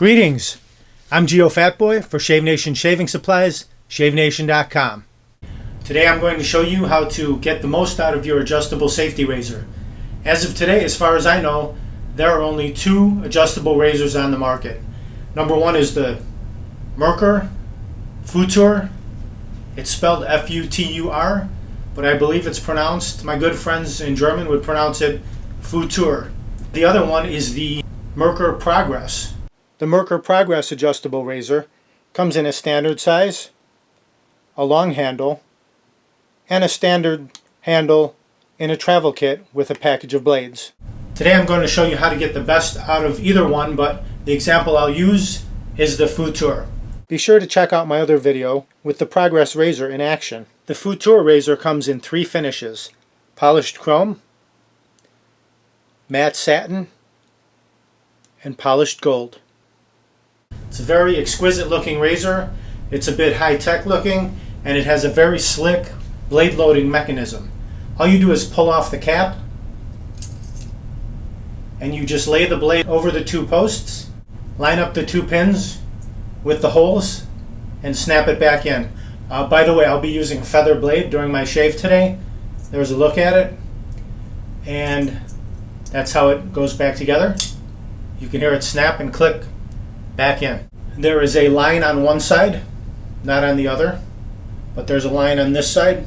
Greetings, I'm Geofatboy for Shave Nation Shaving Supplies, ShaveNation.com. Today I'm going to show you how to get the most out of your adjustable safety razor. As of today, as far as I know, there are only two adjustable razors on the market. Number one is the Merkur Futur. It's spelled F-U-T-U-R, but I believe it's pronounced, my good friends in German would pronounce it Futur. The other one is the Mercury Progress. The Mercury Progress adjustable razor comes in a standard size, a long handle, and a standard handle in a travel kit with a package of blades. Today I'm going to show you how to get the best out of either one, but the example I'll use is the Futur. Be sure to check out my other video with the Progress razor in action. The Futur razor comes in three finishes: polished chrome, matte satin, and polished gold. It's a very exquisite looking razor. It's a bit high-tech looking, and it has a very slick blade loading mechanism. All you do is pull off the cap and you just lay the blade over the two posts, line up the two pins with the holes, and snap it back in. By the way, I'll be using a feather blade during my shave today. There's a look at it, and that's how it goes back together. You can hear it snap and click back in. There is a line on one side, not on the other, but there's a line on this side.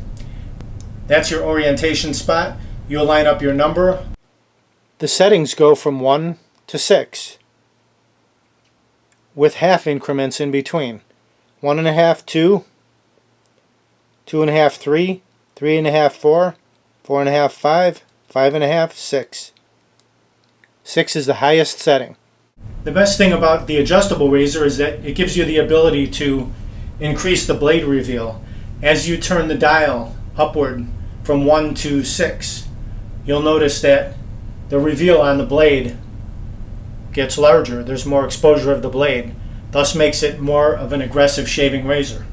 That's your orientation spot. You'll line up your number. The settings go from 1 to 6 with half increments in between. 1.5, 2, 2.5, 3, 3.5, 4, 4.5, 5, 5.5, 6. 6 is the highest setting. The best thing about the adjustable razor is that it gives you the ability to increase the blade reveal. As you turn the dial upward from 1 to 6, you'll notice that the reveal on the blade gets larger. There's more exposure of the blade, thus makes it more of an aggressive shaving razor.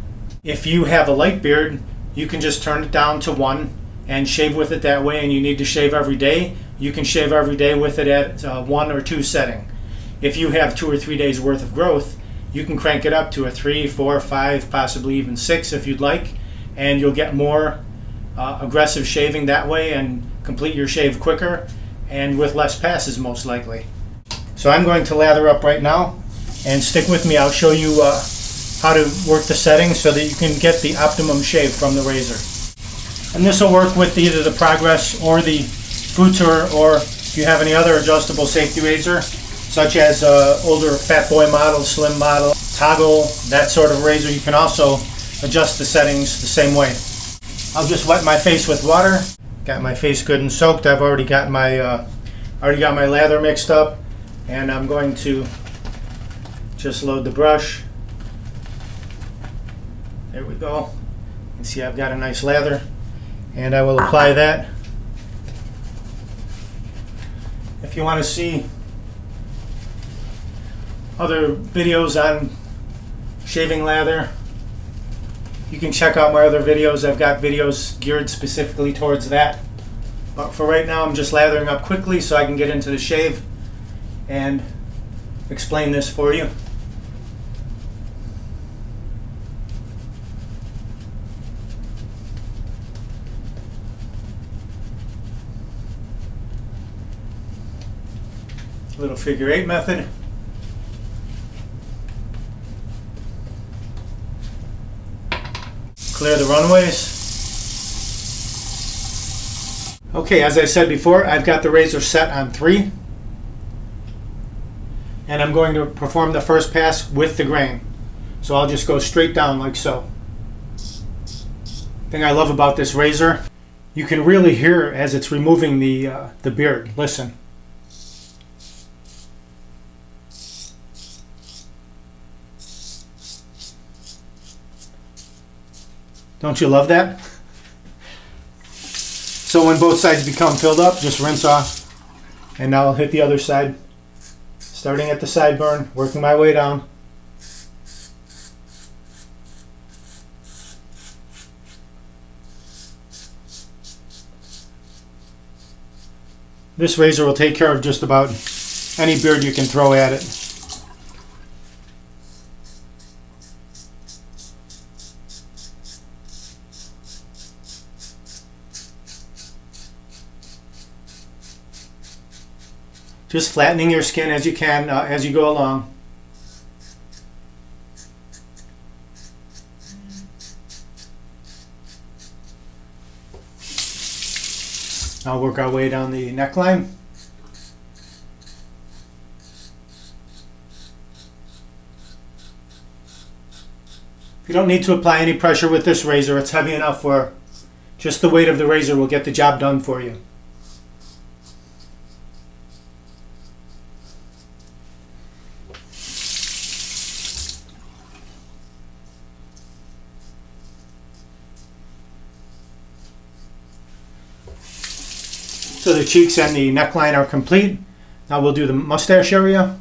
If you have a light beard, you can just turn it down to 1 and shave with it that way, and you need to shave every day, you can shave every day with it at 1 or 2 setting. If you have 2 or 3 days worth of growth, you can crank it up to a 3, 4, 5, possibly even 6 if you'd like, and you'll get more aggressive shaving that way and complete your shave quicker and with less passes most likely. So I'm going to lather up right now, and stick with me. I'll show you how to work the settings so that you can get the optimum shave from the razor. And this will work with either the Progress or the Futur, or if you have any other adjustable safety razor, such as older Fat Boy model, Slim model, Toggle, that sort of razor. You can also adjust the settings the same way. I'll just wet my face with water. Got my face good and soaked. I've already got my lather mixed up, and I'm going to just load the brush. There we go. You can see I've got a nice lather, and I will apply that. If you want to see other videos on shaving lather, you can check out my other videos. I've got videos geared specifically towards that. But for right now, I'm just lathering up quickly so I can get into the shave and explain this for you. Little figure 8 method. Clear the runways. Okay, as I said before, I've got the razor set on 3, and I'm going to perform the first pass with the grain. So I'll just go straight down like so. The thing I love about this razor, you can really hear as it's removing the beard. Listen. Don't you love that? So when both sides become filled up, just rinse off. And now I'll hit the other side, starting at the sideburn, working my way down. This razor will take care of just about any beard you can throw at it. Just flattening your skin as you can as you go along. I'll work our way down the neckline. You don't need to apply any pressure with this razor. It's heavy enough where just the weight of the razor will get the job done for you. So the cheeks and the neckline are complete. Now we'll do the mustache area.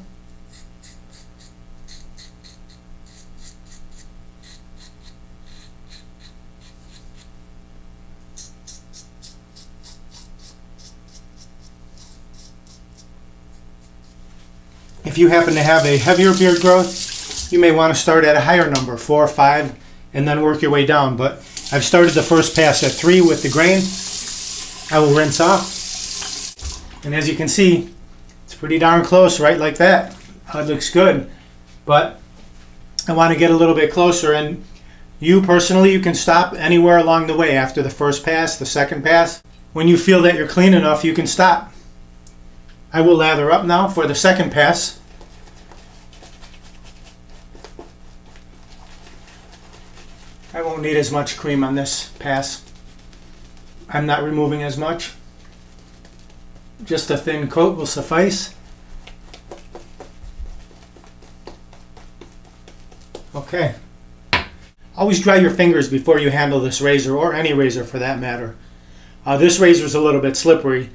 If you happen to have a heavier beard growth, you may want to start at a higher number, 4 or 5, and then work your way down. But I've started the first pass at 3 with the grain. I will rinse off. And as you can see, it's pretty darn close, right like that. It looks good. But I want to get a little bit closer, and you personally, you can stop anywhere along the way after the first pass, the second pass. When you feel that you're clean enough, you can stop. I will lather up now for the second pass. I won't need as much cream on this pass. I'm not removing as much. Just a thin coat will suffice. Okay. Always dry your fingers before you handle this razor, or any razor for that matter. This razor is a little bit slippery,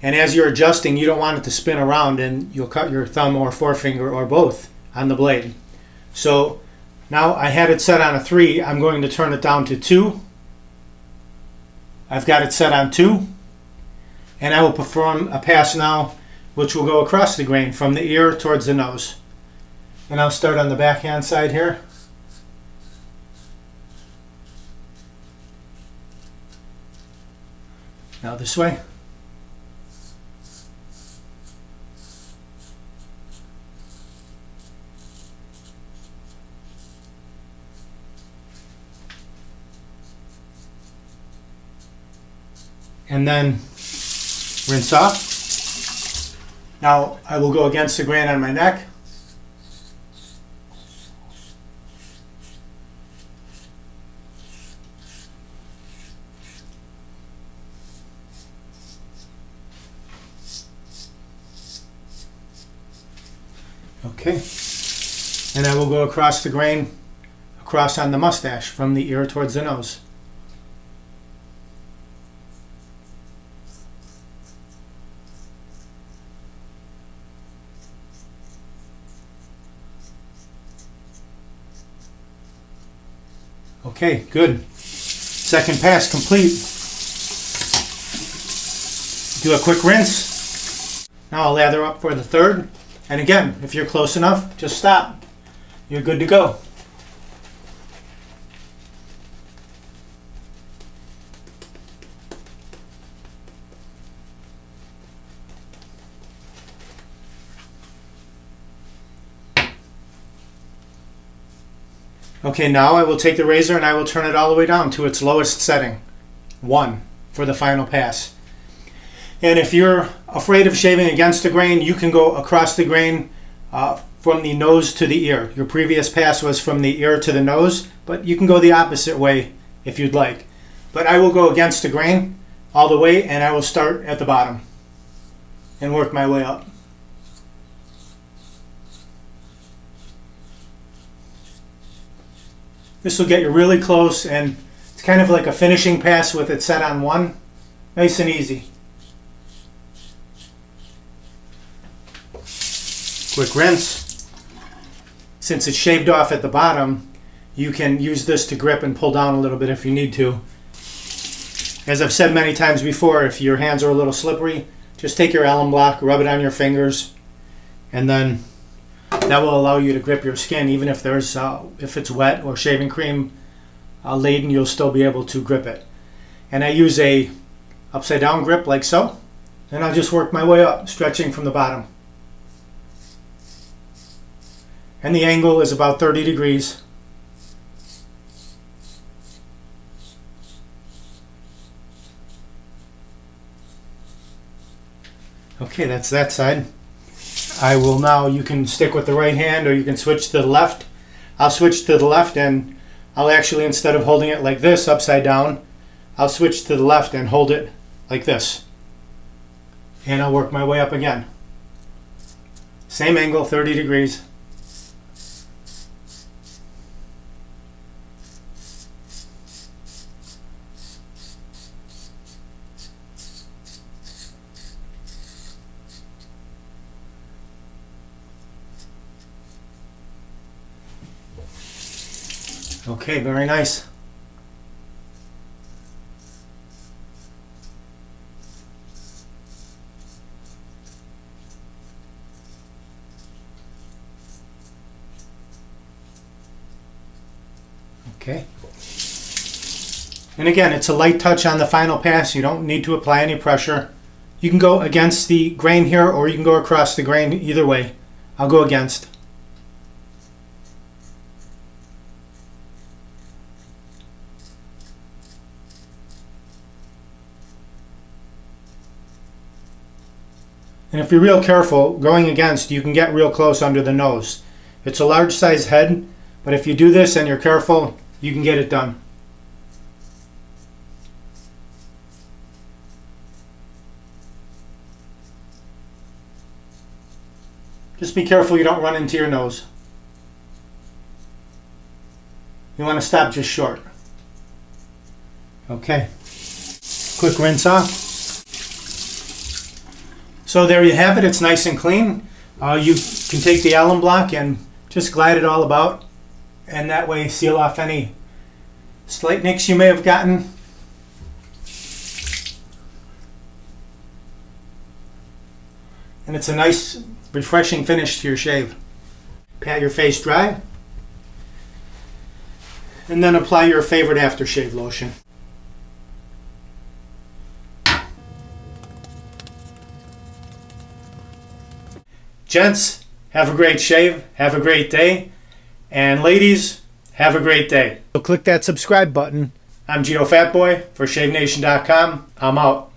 and as you're adjusting, you don't want it to spin around and you'll cut your thumb or forefinger or both on the blade. So now I had it set on a 3. I'm going to turn it down to 2. I've got it set on 2. And I will perform a pass now which will go across the grain from the ear towards the nose. And I'll start on the backhand side here. Now this way. And then rinse off. Now I will go against the grain on my neck. Okay. And I will go across the grain, across on the mustache from the ear towards the nose. Okay, good. Second pass complete. Do a quick rinse. Now I'll lather up for the third. And again, if you're close enough, just stop. You're good to go. Okay, now I will take the razor and I will turn it all the way down to its lowest setting, 1, for the final pass. And if you're afraid of shaving against the grain, you can go across the grain from the nose to the ear. Your previous pass was from the ear to the nose, but you can go the opposite way if you'd like. But I will go against the grain all the way, and I will start at the bottom and work my way up. This will get you really close, and it's kind of like a finishing pass with it set on 1. Nice and easy. Quick rinse. Since it's shaved off at the bottom, you can use this to grip and pull down a little bit if you need to. As I've said many times before, if your hands are a little slippery, just take your alum block, rub it on your fingers, and then that will allow you to grip your skin. Even if if it's wet or shaving cream laden, you'll still be able to grip it. And I use a upside down grip like so, and I'll just work my way up, stretching from the bottom. and the angle is about 30 degrees. Okay, that's that side. I will now, you can stick with the right hand or you can switch to the left. I'll switch to the left, and I'll actually, instead of holding it like this upside down, I'll switch to the left and hold it like this. And I'll work my way up again. Same angle, 30 degrees. Okay, very nice. Okay. And again, it's a light touch on the final pass. You don't need to apply any pressure. You can go against the grain here, or you can go across the grain, either way. I'll go against. And if you're real careful, going against, you can get real close under the nose. It's a large size head, but if you do this and you're careful, you can get it done. Just be careful you don't run into your nose. You want to stop just short. Okay. Quick rinse off. So there you have it. It's nice and clean. You can take the alum block and just glide it all about, and that way seal off any slight nicks you may have gotten. And it's a nice, refreshing finish to your shave. Pat your face dry, and then apply your favorite aftershave lotion. Gents, have a great shave, have a great day, and ladies, have a great day. So click that subscribe button. I'm Geofatboy for ShaveNation.com. I'm out.